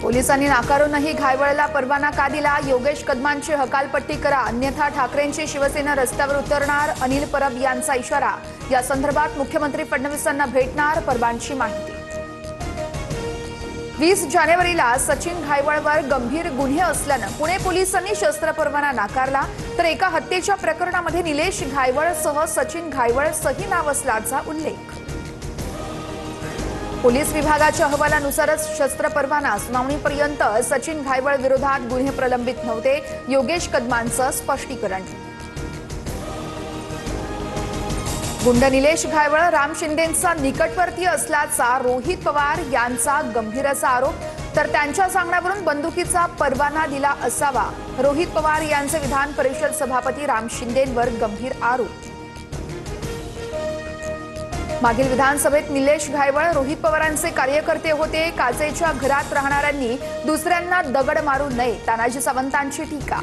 पोलिसांनी नाकारूनही घायवळला परवाना का दिला? योगेश कदमांची हकालपट्टी करा, अन्यथा ठाकरेंची शिवसेना रस्त्यावर उतरणार, अनिल परब यांचा इशारा। या संदर्भात मुख्यमंत्री फडणवीसांना भेटणार, परबांची माहिती। 20 जानेवारीला सचिन घायवळवर गंभीर गुन्हे असल्यानं पुणे पोलिसांनी शस्त्र परवाना नाकारला, तर एका हत्येच्या प्रकरणामध्ये निलेश घायवळसह सचिन घायवळसही नाव असल्याचा उल्लेख। पोलीस विभागाच्या अहवालानुसारच शस्त्र परवाना सुनावणीपर्यंत सचिन घायवळ विरोधात गुन्हे प्रलंबित नव्हते, योगेश कदमांचं स्पष्टीकरण। गुंड निलेश घायवळ राम शिंदेंचा निकटवर्तीय असल्याचा रोहित पवार यांचा गंभीर असा आरोप, तर त्यांच्या सांगण्यावरून बंदुकीचा परवाना दिला असावा, रोहित पवार यांचे विधान परिषद सभापती राम शिंदेंवर गंभीर आरोप। मागील विधानसभेत निलेश घायवळ रोहित पवारांचे कार्यकर्ते होते, काचेच्या घरात राहणाऱ्यांनी दुसऱ्यांना दगड मारू नये, तानाजी सावंतांची टीका।